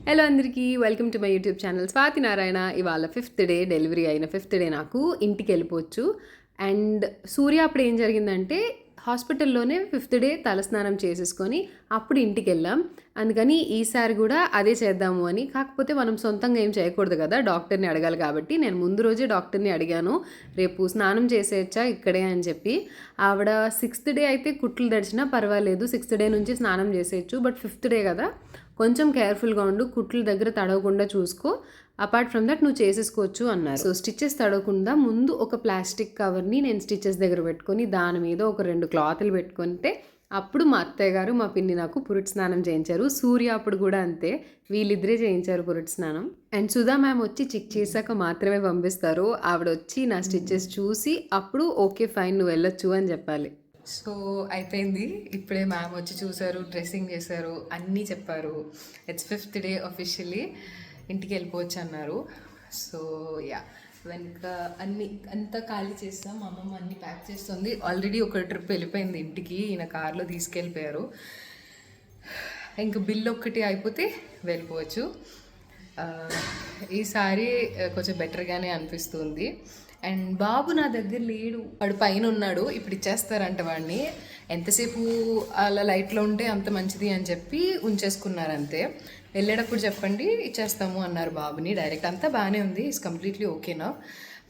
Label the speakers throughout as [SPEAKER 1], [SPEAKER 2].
[SPEAKER 1] Hello అందరికీ welcome to my YouTube channel Swathi Narayana. ఇవాళ 5th day, delivery అయిన 5th డే నాకు ఇంటికి వెళ్ళిపోవచ్చు. అండ్ సూర్య అప్పుడు ఏం జరిగిందంటే హాస్పిటల్లోనే 5th డే తలస్నానం చేసేసుకొని అప్పుడు ఇంటికి వెళ్ళాం. అందుకని ఈసారి కూడా అదే చేద్దాము అని. కాకపోతే మనం సొంతంగా ఏం చేయకూడదు కదా, డాక్టర్ని అడగాలి కాబట్టి నేను ముందు రోజే డాక్టర్ని అడిగాను, రేపు స్నానం చేసేయచ్చా ఇక్కడే అని చెప్పి. ఆవిడ 6th డే అయితే కుట్లు దడిచినా పర్వాలేదు, 6th డే నుంచి స్నానం చేసేయచ్చు, బట్ 5th డే కదా కొంచెం కేర్ఫుల్గా ఉండు, కుట్ల దగ్గర తడవకుండా చూసుకో, అపార్ట్ ఫ్రమ్ దట్ నువ్వు చేసేసుకోవచ్చు అన్నారు. సో స్టిచెస్ తడవకుండా ముందు ఒక ప్లాస్టిక్ కవర్ని నేను స్టిచెస్ దగ్గర పెట్టుకొని దాని మీద ఒక 2 క్లాతులు పెట్టుకుంటే అప్పుడు మా అత్తయ్య గారు మా పిన్ని నాకు పురుటి స్నానం చేయించారు. సూర్య అప్పుడు కూడా అంతే, వీళ్ళిద్దరే చేయించారు పురుటి స్నానం. అండ్ సుధా మ్యామ్ వచ్చి చెక్ చేశాక మాత్రమే పంపిస్తారు. ఆవిడ వచ్చి నా స్టిచెస్ చూసి అప్పుడు ఓకే ఫైన్ నువ్వు వెళ్ళొచ్చు అని చెప్పాలి. సో అయిపోయింది, ఇప్పుడే మ్యామ్ వచ్చి చూసారు, డ్రెస్సింగ్ చేశారు, అన్నీ చెప్పారు. ఇట్స్ 5th డే అఫీషియలీ, ఇంటికి వెళ్ళిపోవచ్చు అన్నారు. సో యా, వెనక అంతా ఖాళీ చేస్తాం. మా అమ్మమ్మ అన్నీ ప్యాక్ చేస్తుంది. ఆల్రెడీ ఒక ట్రిప్ వెళ్ళిపోయింది ఇంటికి, ఈయన కార్లో తీసుకెళ్ళిపోయారు. ఇంకా బిల్ ఒక్కటి అయిపోతే వెళ్ళిపోవచ్చు. ఈసారి కొంచెం బెటర్గానే అనిపిస్తుంది. అండ్ బాబు నా దగ్గర లేడు, వాడు పైన ఉన్నాడు. ఇప్పుడు ఇచ్చేస్తారంట వాడిని, ఎంతసేపు అలా లైట్లో ఉంటే అంత మంచిది అని చెప్పి ఉంచేసుకున్నారు అంతే. వెళ్ళేటప్పుడు చెప్పండి ఇచ్చేస్తాము అన్నారు బాబుని డైరెక్ట్. అంతా బాగానే ఉంది, ఇట్స్ కంప్లీట్లీ ఓకేనా.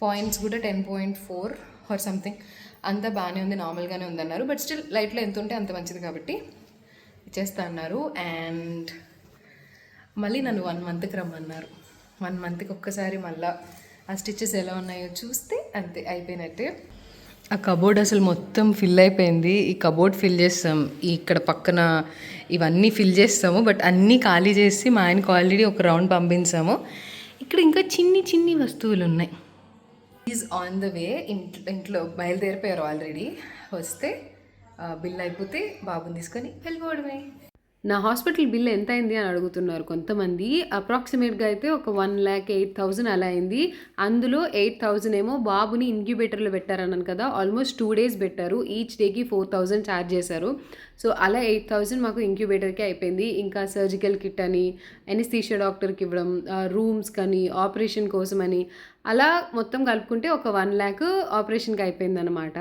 [SPEAKER 1] పాయింట్స్ కూడా 10.4 ఆర్ సంథింగ్, అంతా బాగానే ఉంది, నార్మల్గానే ఉందన్నారు. బట్ స్టిల్ లైట్లో ఎంత ఉంటే అంత మంచిది కాబట్టి ఇచ్చేస్తా అన్నారు. అండ్ మళ్ళీ నన్ను 1 మంత్కి రమ్మన్నారు. 1 మంత్కి ఒక్కసారి మళ్ళీ ఆ స్టిచెస్ ఎలా ఉన్నాయో చూస్తే అంతే, అయిపోయినట్టే. ఆ కబోర్డ్ అసలు మొత్తం ఫిల్ అయిపోయింది. ఈ కబోర్డ్ ఫిల్ చేస్తాం, ఇక్కడ పక్కన ఇవన్నీ ఫిల్ చేస్తాము, బట్ అన్నీ ఖాళీ చేసి మా ఆయనకు ఆల్రెడీ ఒక రౌండ్ పంపించాము. ఇక్కడ ఇంకా చిన్ని వస్తువులు ఉన్నాయి. ఈజ్ ఆన్ ద వే, ఇంట్లో బయలుదేరిపోయారు ఆల్రెడీ. వస్తే బిల్ అయిపోతే బాబుని తీసుకొని వెళ్ళిపోవడమే. నా హాస్పిటల్ బిల్ ఎంత అయింది అని అడుగుతున్నారు కొంతమంది. అప్రాక్సిమేట్గా అయితే ఒక 1,08,000 అలా అయింది. అందులో 8,000 ఏమో బాబుని ఇంక్యుబేటర్లో పెట్టారన్నాను కదా, ఆల్మోస్ట్ 2 days పెట్టారు. ఈచ్ డేకి 4,000 ఛార్జ్ చేశారు. సో అలా 8,000 మాకు ఇంక్యుబేటర్కి అయిపోయింది. ఇంకా సర్జికల్ కిట్ అని, ఎనస్థీషియా డాక్టర్కి ఇవ్వడం, రూమ్స్ కానీ, ఆపరేషన్ కోసం అని, అలా మొత్తం కలుపుకుంటే ఒక 1 lakh ఆపరేషన్కి అయిపోయింది అనమాట.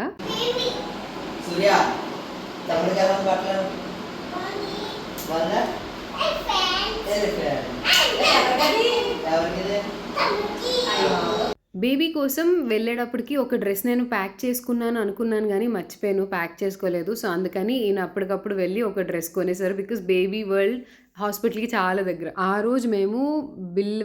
[SPEAKER 1] బేబీ కోసం వెళ్ళేటప్పటికి ఒక డ్రెస్ నేను ప్యాక్ చేసుకున్నాను అనుకున్నాను కానీ మర్చిపోయాను, ప్యాక్ చేసుకోలేదు. సో అందుకని ఈయన అప్పటికప్పుడు వెళ్ళి ఒక డ్రెస్ కొనేసారు. బికాస్ బేబీ వరల్డ్ హాస్పిటల్కి చాలా దగ్గర. ఆ రోజు మేము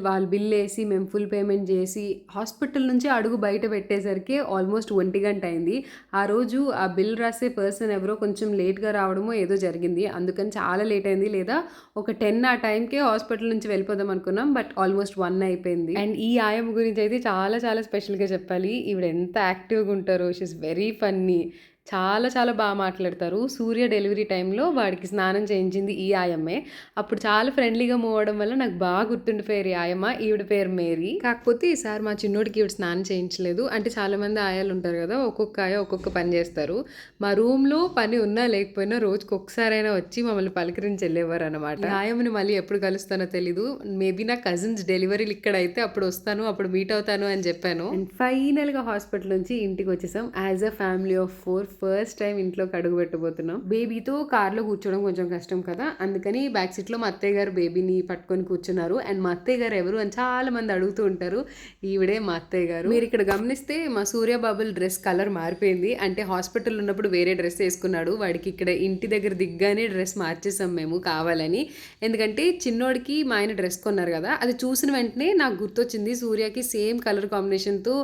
[SPEAKER 1] వాళ్ళు బిల్ వేసి మేము ఫుల్ పేమెంట్ చేసి హాస్పిటల్ నుంచి అడుగు బయట పెట్టేసరికి ఆల్మోస్ట్ 1 గంట అయింది. ఆ రోజు ఆ బిల్ రాసే పర్సన్ ఎవరో కొంచెం లేట్గా రావడమో ఏదో జరిగింది, అందుకని చాలా లేట్ అయింది. లేదా ఒక 10 ఆ టైంకే హాస్పిటల్ నుంచి వెళ్ళిపోదాం అనుకున్నాం, బట్ ఆల్మోస్ట్ 1 అయిపోయింది. అండ్ ఈ ఆయమ్మ గురించి అయితే చాలా స్పెషల్గా చెప్పాలి. ఈవిడ ఎంత యాక్టివ్గా ఉంటారో, షీఈస్ వెరీ ఫన్నీ, చాలా బాగా మాట్లాడతారు. సూర్య డెలివరీ టైంలో వాడికి స్నానం చేయించింది ఈ ఆయమ్మే. అప్పుడు చాలా ఫ్రెండ్లీగా మూవ్ అవడం వల్ల నాకు బాగా గుర్తుండిపోయారు ఈ ఆయమ్మ. ఈవిడ పేరు మేరీ. కాకపోతే ఈసారి మా చిన్నోడికి ఈవిడ స్నానం చేయించలేదు. అంటే చాలామంది ఆయాలు ఉంటారు కదా, ఒక్కొక్క ఆయ ఒక్కొక్క పని చేస్తారు. మా రూమ్లో పని ఉన్నా లేకపోయినా రోజుకి ఒక్కసారైనా వచ్చి మమ్మల్ని పలకరించి వెళ్ళేవారు అనమాట. ఆయమ్మని మళ్ళీ ఎప్పుడు కలుస్తానో తెలీదు. మేబీ నా కజిన్స్ డెలివరీలు ఇక్కడ అయితే అప్పుడు వస్తాను, అప్పుడు మీట్ అవుతాను అని చెప్పాను. అండ్ ఫైనల్గా హాస్పిటల్ నుంచి ఇంటికి వచ్చేసాం. As a family of 4 first time ఇంట్లోకి అడుగు పెట్టబోతున్నాం. బేబీతో కార్లో కూర్చోవడం కొంచెం కష్టం కదా, అందుకని బ్యాక్ సీట్లో మా అత్తయ్య గారు బేబీని పట్టుకొని కూర్చున్నారు. అండ్ మా అత్తయ్య గారు ఎవరు అని చాలా మంది అడుగుతూ ఉంటారు. ఈవిడే మా అత్తయ్య గారు. మీరు ఇక్కడ గమనిస్తే మా సూర్య బాబుల్ డ్రెస్ కలర్ మారిపోయింది. అంటే హాస్పిటల్ ఉన్నప్పుడు వేరే డ్రెస్ వేసుకున్నాడు, వాడికి ఇక్కడ ఇంటి దగ్గర దిగ్గానే డ్రెస్ మార్చేసాం మేము కావాలని. ఎందుకంటే చిన్నోడికి మా ఆయన డ్రెస్ కొన్నారు కదా, అది చూసిన వెంటనే నాకు గుర్తొచ్చింది సూర్యకి సేమ్ కలర్ కాంబినేషన్తో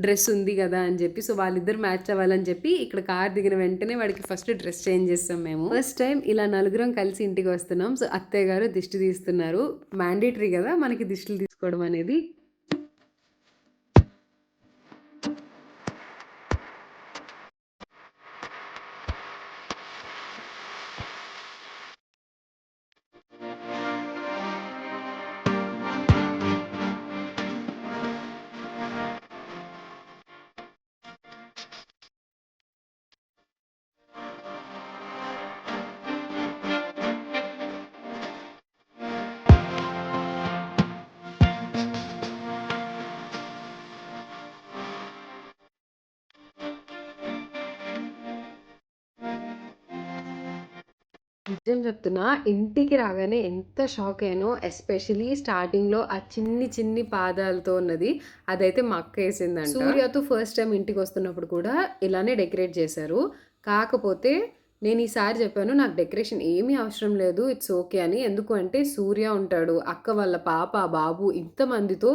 [SPEAKER 1] డ్రెస్ ఉంది కదా అని చెప్పి. సో వాళ్ళిద్దరు మ్యాచ్ అవ్వాలని చెప్పి ఇక్కడ కార్ దిగిన వెంటనే వాడికి ఫస్ట్ డ్రెస్ చేంజ్ చేస్తాం మేము. ఫస్ట్ టైం ఇలా నలుగురం కలిసి ఇంటికి వస్తున్నాం. సో అత్తయ్య గారు దిష్టి తీస్తున్నారు, మ్యాండేటరీ కదా మనకి దిష్టిలు తీసుకోవడం అనేది. నిజం చెప్తున్నా. ఇంటికి రాగానే ఎంత షాక్ అయ్యానో, ఎస్పెషల్లీ స్టార్టింగ్‌లో ఆ చిన్ని చిన్ని పాదాలతో ఉన్నది. అదైతే మా అక్కేసిందంట. సూర్యతో ఫస్ట్ టైమ్ ఇంటికొస్తున్నప్పుడు కూడా ఇలానే డెకరేట్ చేశారు. కాకపోతే నేను ఈసారి చెప్పాను, నాకు డెకరేషన్ ఏమీ అవసరం లేదు. ఇట్స్ ఓకే అని. ఎందుకు అంటే సూర్య ఉంటాడు, అక్క వాళ్ళ పాప, బాబు ఇంతమందితో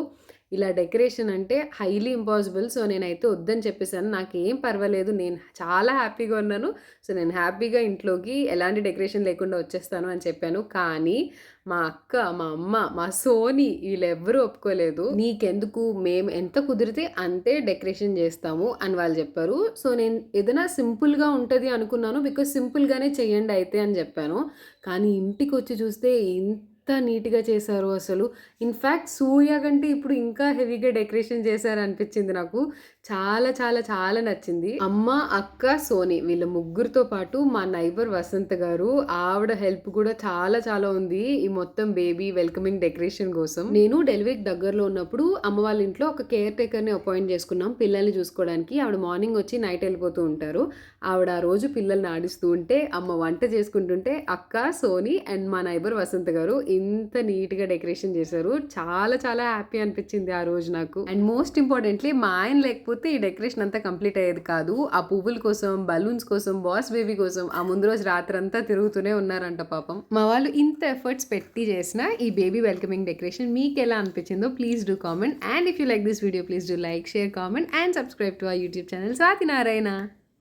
[SPEAKER 1] ఇలా డెకరేషన్ అంటే హైలీ ఇంపాసిబుల్. సో, నేనైతే వద్దని చెప్పేసాను. నాకేం పర్వాలేదు. నేను చాలా హ్యాపీగా ఉన్నాను. సో, నేను హ్యాపీగా ఇంట్లోకి ఎలాంటి డెకరేషన్ లేకుండా వచ్చేస్తాను అని చెప్పాను. కానీ మా అక్క, మా అమ్మ, మా సోని ఈళ్ళెవ్వరూ ఒప్పుకోలేదు. "నీకెందుకు? మేము ఎంత కుదిరితే అంతే డెకరేషన్ జేస్తాము" అని వాళ్ళు జెప్పారు. సో, నేను ఏదైనా సింపుల్‌గా ఉంటది అనుకున్నాను. బికాజ్ సింపుల్‌గానే చేయండి అయితే అని జెప్పాను. కానీ ఇంటికొచ్చి చూస్తే ఎంత నీట్‌గా చేశారో అసలు. ఇన్‌ఫాక్ట్ సూర్య కంటే ఇప్పుడు ఇంకా హెవీగా డెకరేషన్ చేశారనిపిచ్చింది నాకు. చాలా చాలా చాలా నచ్చింది. అమ్మ, అక్క, సోని వీళ్ళ ముగ్గురితో పాటు మా నైబర్ వసంత గారు, ఆవిడ హెల్ప్ కూడా చాలా చాలా ఉంది ఈ మొత్తం బేబీ వెల్కమింగ్ డెకరేషన్ కోసం. నేను డెలివరీకి దగ్గరలో ఉన్నప్పుడు అమ్మ వాళ్ళ ఇంట్లో ఒక కేర్ టేకర్‌ని అపాయింట్ చేసుకున్నాం పిల్లల్ని చూసుకోవడానికి. ఆవిడ మార్నింగ్ వచ్చి నైట్ వెళ్ళిపోతూ ఉంటారు. ఆవిడ ఆ రోజు పిల్లల్ని ఆడిస్తూ ఉంటే, అమ్మ వంట చేసుకుంటుంటే, అక్క, సోని అండ్ మా నైబర్ వసంత గారు ఇంత నీట్‌గా డెకరేషన్ చేశారు. చాలా చాలా హ్యాపీ అనిపించింది ఆ రోజు నాకు. అండ్ మోస్ట్ ఇంపార్టెంట్‌లీ మా ఆయన లేకపోతే ఈ డెకరేషన్ అంతా కంప్లీట్ అయ్యేది కాదు. ఆ పువ్వుల కోసం, బలూన్స్ కోసం, బాస్ బేబీ కోసం ఆ ముందు రోజు రాత్రంతా తిరుగుతూనే ఉన్నారంట పాపం. మా వాళ్ళు ఇంత ఎఫర్ట్స్ పెట్టి చేసిన ఈ బేబీ వెల్కమింగ్ డెకరేషన్ మీకెలా అనిపించిందో please do comment. And if you like this video please do like, share, comment and subscribe to our YouTube channel Swathi Narayana.